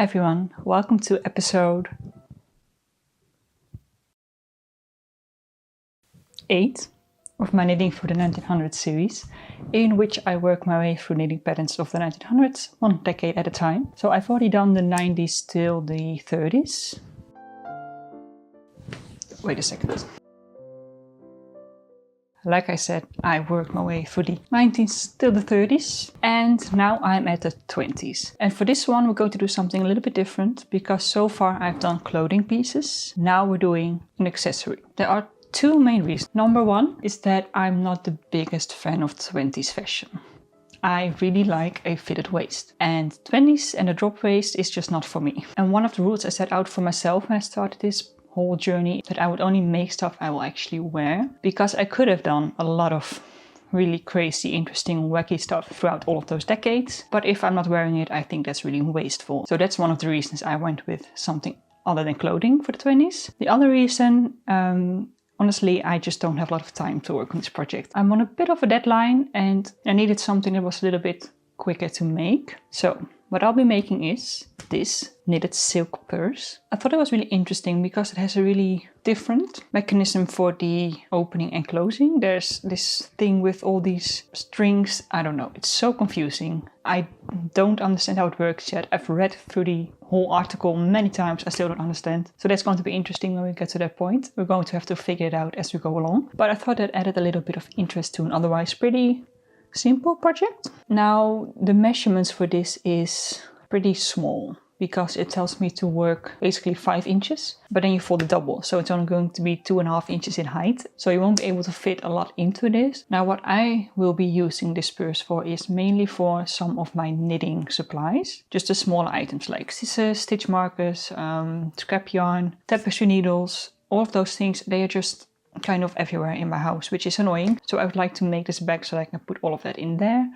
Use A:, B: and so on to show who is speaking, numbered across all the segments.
A: Hi everyone, welcome to episode 8 of my Knitting for the 1900s series, in which I work my way through knitting patterns of the 1900s, one decade at a time. So I've already done the 90s till the 30s. Wait a second. Like I said, I worked my way through the 19s till the 30s, and now I'm at the 20s. And for this one, we're going to do something a little bit different, because so far I've done clothing pieces. Now we're doing an accessory. There are two main reasons. Number one is that I'm not the biggest fan of 20s fashion. I really like a fitted waist, and 20s and a drop waist is just not for me. And one of the rules I set out for myself when I started this whole journey, that I would only make stuff I will actually wear, because I could have done a lot of really crazy, interesting, wacky stuff throughout all of those decades. But if I'm not wearing it, I think that's really wasteful. So that's one of the reasons I went with something other than clothing for the 20s. The other reason, honestly, I just don't have a lot of time to work on this project. I'm on a bit of a deadline and I needed something that was a little bit quicker to make. So what I'll be making is this knitted silk purse. I thought it was really interesting because it has a really different mechanism for the opening and closing. There's this thing with all these strings. I don't know, it's so confusing. I don't understand how it works yet. I've read through the whole article many times, I still don't understand. So that's going to be interesting when we get to that point. We're going to have to figure it out as we go along. But I thought that added a little bit of interest to an otherwise pretty simple project. Now the measurements for this is pretty small because it tells me to work basically 5 inches, but then you fold it double, so it's only going to be 2.5 inches in height, so you won't be able to fit a lot into this. Now what I will be using this purse for is mainly for some of my knitting supplies, just the smaller items like scissors, stitch markers, scrap yarn, tapestry needles. All of those things, they are just kind of everywhere in my house, which is annoying. So I would like to make this bag so that I can put all of that in there.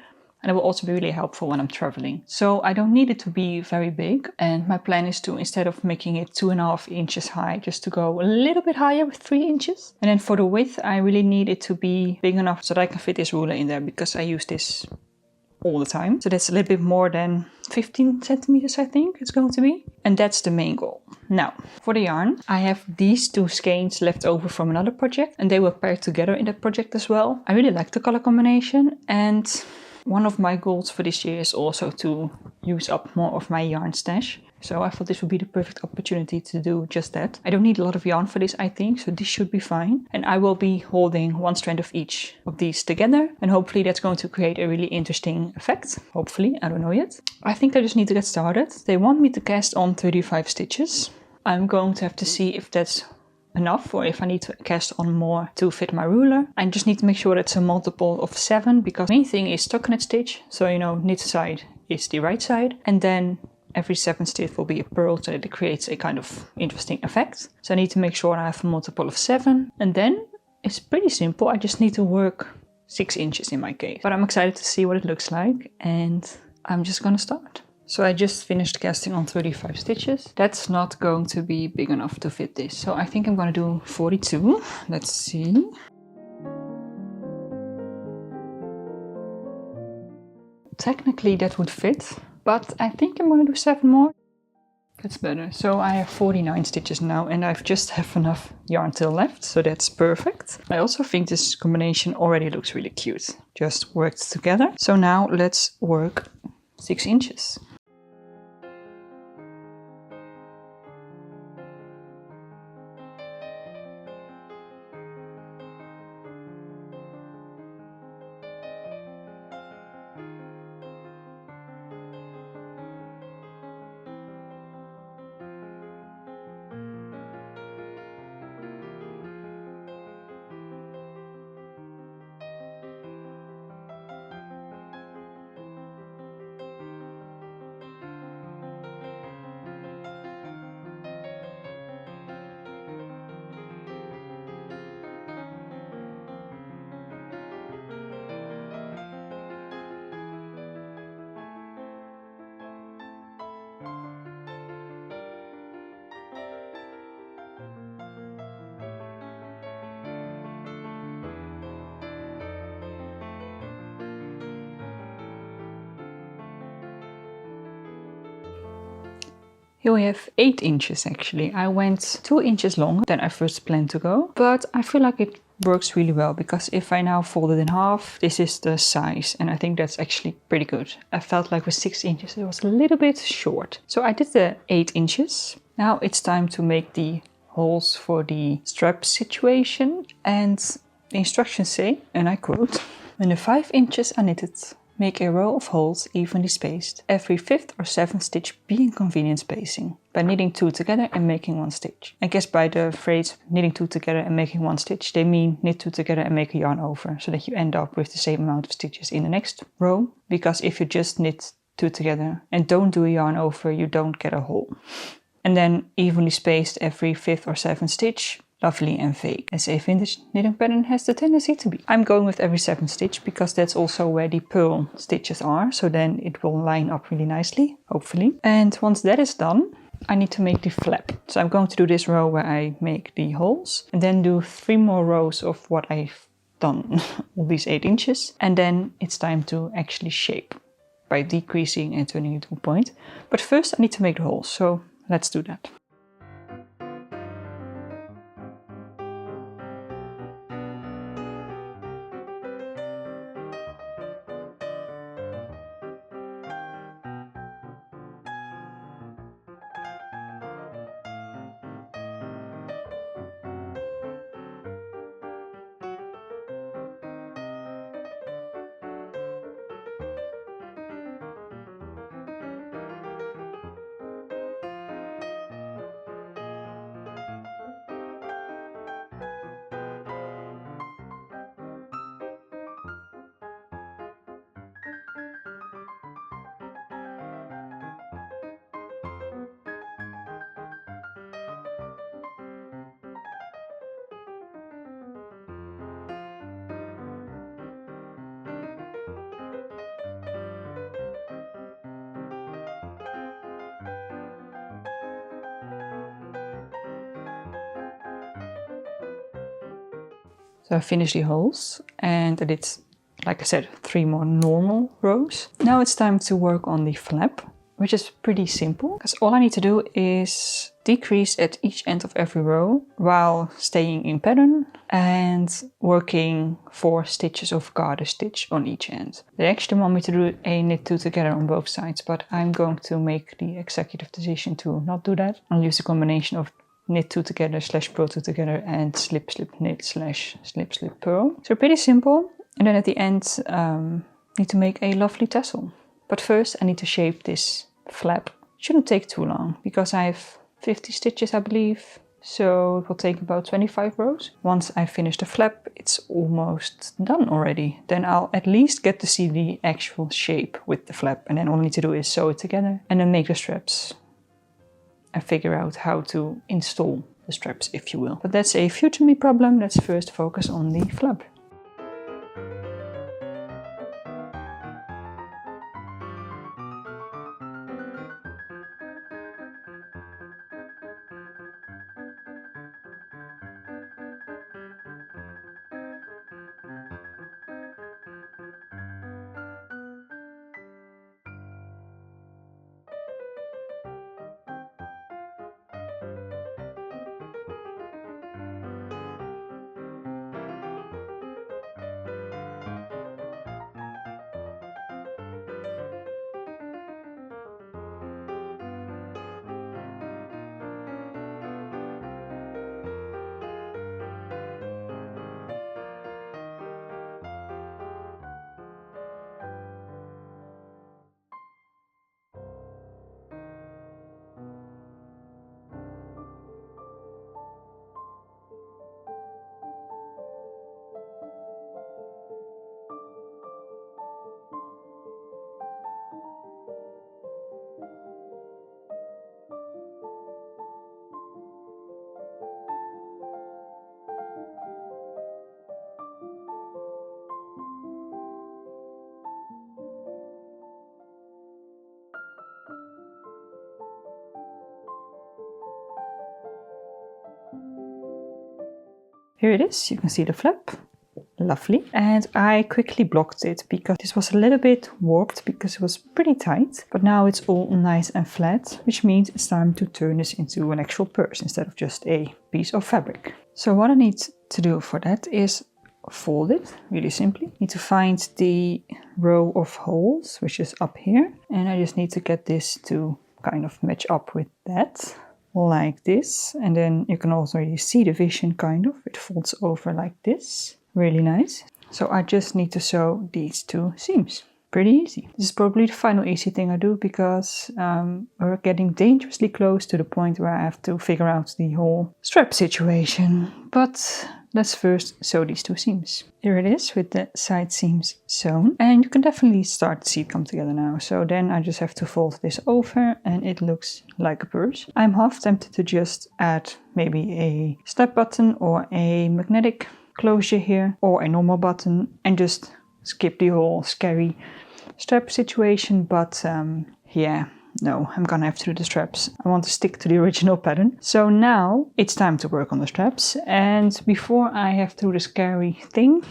A: And it will also be really helpful when I'm traveling. So I don't need it to be very big. And my plan is to, instead of making it 2.5 inches high, just to go a little bit higher with 3 inches. And then for the width, I really need it to be big enough so that I can fit this ruler in there, because I use this all the time. So that's a little bit more than 15 centimeters, I think it's going to be. And that's the main goal. Now, for the yarn, I have these 2 skeins left over from another project, and they were paired together in that project as well. I really like the color combination, and one of my goals for this year is also to use up more of my yarn stash. So I thought this would be the perfect opportunity to do just that. I don't need a lot of yarn for this, I think, so this should be fine. And I will be holding 1 strand of each of these together, and hopefully that's going to create a really interesting effect. Hopefully, I don't know yet. I think I just need to get started. They want me to cast on 35 stitches. I'm going to have to see if that's enough or if I need to cast on more to fit my ruler. I just need to make sure it's a multiple of 7, because the main thing is stockinette stitch. So, you know, knit side is the right side, and then every 7th stitch will be a purl, so that it creates a kind of interesting effect. So I need to make sure I have a multiple of 7, and then it's pretty simple. I just need to work 6 inches in my case. But I'm excited to see what it looks like, and I'm just gonna start. So I just finished casting on 35 stitches. That's not going to be big enough to fit this. So I think I'm gonna do 42. Let's see. Technically that would fit, but I think I'm gonna do 7 more. That's better. So I have 49 stitches now, and I've just have enough yarn till left, so that's perfect. I also think this combination already looks really cute. Just worked together. So now let's work 6 inches. Here we have 8 inches actually. I went 2 inches longer than I first planned to go, but I feel like it works really well because if I now fold it in half, this is the size and I think that's actually pretty good. I felt like with 6 inches it was a little bit short. So I did the 8 inches. Now it's time to make the holes for the strap situation, and the instructions say, and I quote, "When the 5 inches are knitted, make a row of holes evenly spaced. Every 5th or 7th stitch be in convenient spacing. By knitting 2 together and making 1 stitch." I guess by the phrase knitting 2 together and making 1 stitch, they mean knit 2 together and make a yarn over, so that you end up with the same amount of stitches in the next row. Because if you just knit 2 together and don't do a yarn over, you don't get a hole. And then evenly spaced every 5th or 7th stitch. Lovely and vague, as a vintage knitting pattern has the tendency to be. I'm going with every 7th stitch because that's also where the purl stitches are, so then it will line up really nicely, hopefully. And once that is done, I need to make the flap. So I'm going to do this row where I make the holes, and then do 3 more rows of what I've done, all these 8 inches. And then it's time to actually shape by decreasing and turning it to a point. But first I need to make the holes, so let's do that. So I finished the holes and I did, like I said, 3 more normal rows. Now it's time to work on the flap, which is pretty simple because all I need to do is decrease at each end of every row while staying in pattern and working 4 stitches of garter stitch on each end. They actually want me to do a knit 2 together on both sides, but I'm going to make the executive decision to not do that. I'll use a combination of knit 2 together / purl 2 together and slip slip knit / slip slip purl. So pretty simple. And then at the end need to make a lovely tassel. But first I need to shape this flap. Shouldn't take too long because I have 50 stitches I believe, so it will take about 25 rows. Once I finish the flap, it's almost done already. Then I'll at least get to see the actual shape with the flap, and then all I need to do is sew it together and then make the straps and figure out how to install the straps, if you will. But that's a future me problem. Let's first focus on the flap. Here it is, you can see the flap. lovely. And I quickly blocked it because this was a little bit warped because it was pretty tight. But now it's all nice and flat, which means it's time to turn this into an actual purse instead of just a piece of fabric. So what I need to do for that is fold it really simply. Need to find the row of holes, which is up here. And I just need to get this to kind of match up with that, like this. And then you can also really see the vision kind of. It folds over like this. Really nice. So I just need to sew these two seams. Pretty easy. This is probably the final easy thing I do because we're getting dangerously close to the point where I have to figure out the whole strap situation. But let's first sew these two seams. Here it is with the side seams sewn. And you can definitely start to see it come together now. So then I just have to fold this over and it looks like a purse. I'm half tempted to just add maybe a snap button or a magnetic closure here or a normal button and just skip the whole scary strap situation, but yeah, no, I'm gonna have to do the straps. I want to stick to the original pattern. So now it's time to work on the straps, and before I have to do the scary thing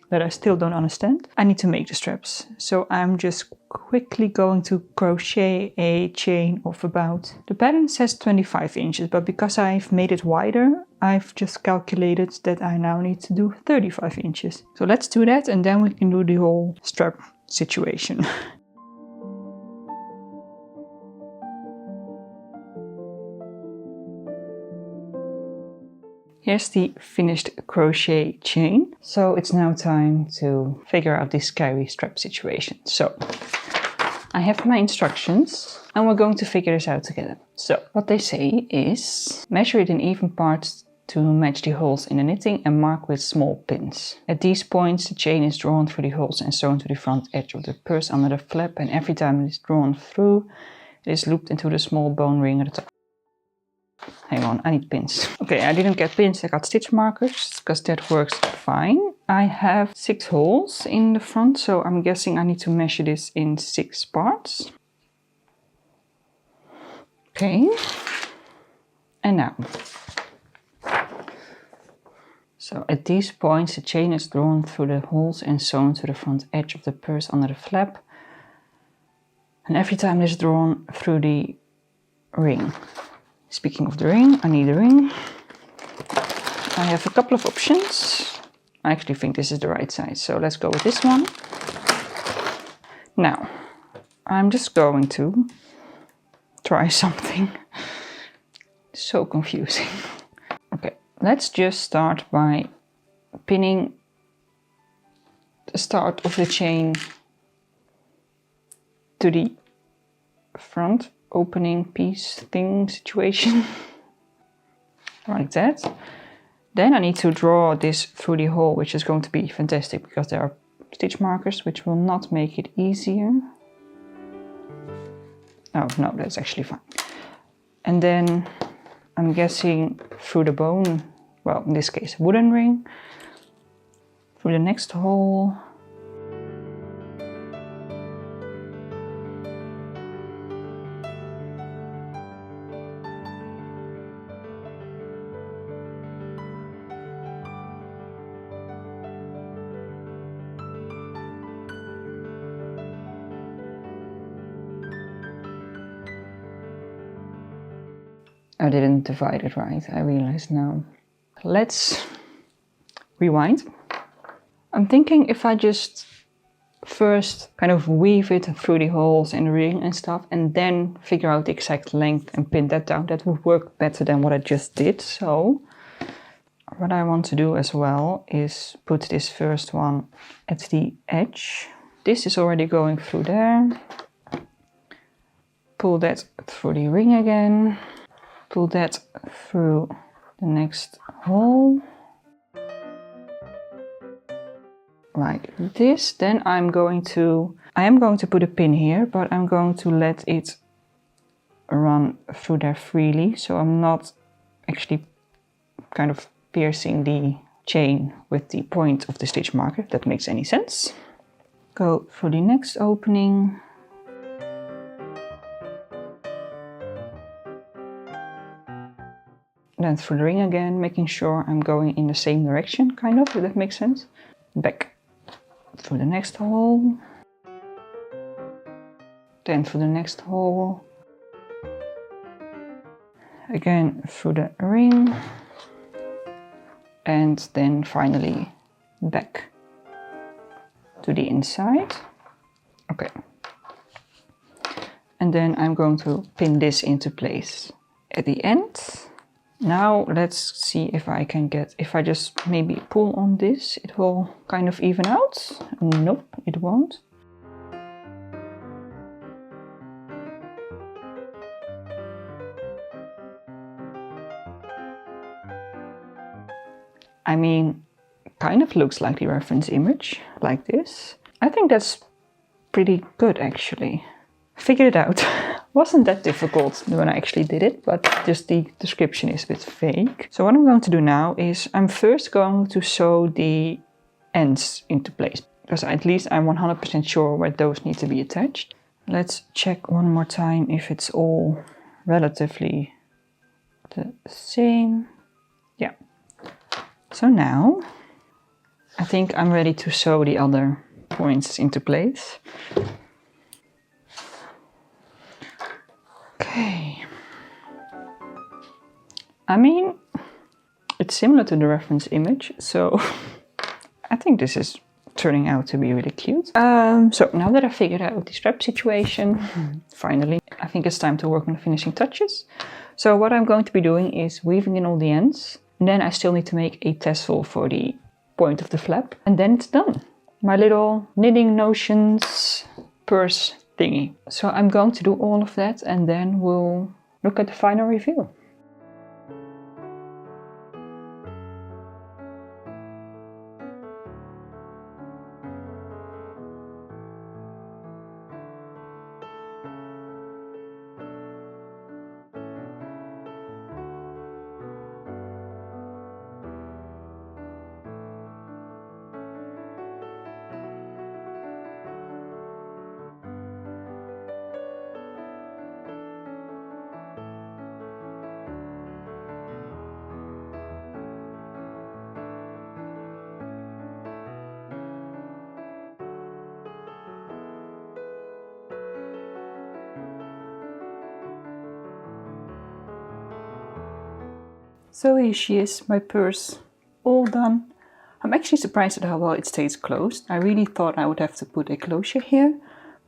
A: that I still don't understand, I need to make the straps. So I'm just quickly going to crochet a chain of about, the pattern says 25 inches, but because I've made it wider, I've just calculated that I now need to do 35 inches. So let's do that and then we can do the whole strap situation. Here's the finished crochet chain. So it's now time to figure out this scary strap situation. So I have my instructions and we're going to figure this out together. So what they say is measure it in even parts to match the holes in the knitting and mark with small pins. At these points the chain is drawn through the holes and sewn to the front edge of the purse under the flap, and every time it is drawn through it is looped into the small bone ring at the top. Hang on, I need pins. Okay, I didn't get pins, I got stitch markers because that works fine. I have 6 holes in the front, so I'm guessing I need to measure this in 6 parts. Okay, and now. So at these points the chain is drawn through the holes and sewn to the front edge of the purse under the flap. And every time it is drawn through the ring. Speaking of the ring, I need a ring. I have a couple of options. I actually think this is the right size, so let's go with this one. Now, I'm just going to try something. So confusing. Okay, let's just start by pinning the start of the chain to the front opening piece thing situation. Like that. Then I need to draw this through the hole, which is going to be fantastic because there are stitch markers which will not make it easier. Oh no, that's actually fine. And then I'm guessing through the bone, well in this case wooden ring, through the next hole. I didn't divide it right, I realize now. Let's rewind. I'm thinking if I just first kind of weave it through the holes in the ring and stuff and then figure out the exact length and pin that down, that would work better than what I just did. So what I want to do as well is put this first one at the edge. This is already going through there. Pull that through the ring again. Pull that through the next hole. Like this. Then I am going to put a pin here, but I'm going to let it run through there freely. So I'm not actually kind of piercing the chain with the point of the stitch marker, if that makes any sense. Go through the next opening. Then through the ring again, making sure I'm going in the same direction, kind of, if that makes sense. back through the next hole, then through the next hole, again through the ring, and then finally back to the inside. Okay. And then I'm going to pin this into place at the end. Now let's see if I can get, if I just maybe pull on this, it will kind of even out. Nope, it won't. I mean, kind of looks like the reference image, like this. I think that's pretty good actually. Figured it out. Wasn't that difficult when I actually did it, but just the description is a bit fake. So what I'm going to do now is I'm first going to sew the ends into place, because at least I'm 100% sure where those need to be attached. Let's check one more time if it's all relatively the same. Yeah. So now I think I'm ready to sew the other points into place. Okay. I mean, it's similar to the reference image, so I think this is turning out to be really cute. So now that I figured out the strap situation, finally, I think it's time to work on the finishing touches. So what I'm going to be doing is weaving in all the ends, and then I still need to make a tassel for the point of the flap, and then it's done. My little knitting notions purse thingy. So I'm going to do all of that, and then we'll look at the final reveal. So here she is, my purse, all done. I'm actually surprised at how well it stays closed. I really thought I would have to put a closure here,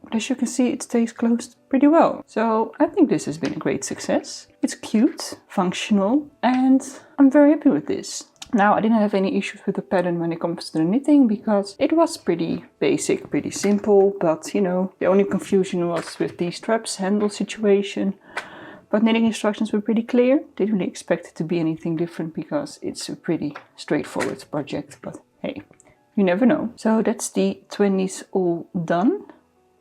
A: but as you can see, it stays closed pretty well. So I think this has been a great success. It's cute, functional, and I'm very happy with this. Now, I didn't have any issues with the pattern when it comes to the knitting, because it was pretty basic, pretty simple, but you know, the only confusion was with the straps handle situation. But knitting instructions were pretty clear. Didn't really expect it to be anything different, because it's a pretty straightforward project, but hey, you never know. So that's the 20s all done.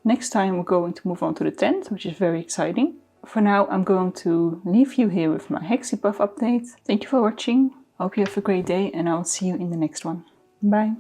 A: Next time we're going to move on to the 10th, which is very exciting. For now, I'm going to leave you here with my Hexie Puff update. Thank you for watching. Hope you have a great day, and I'll see you in the next one. Bye.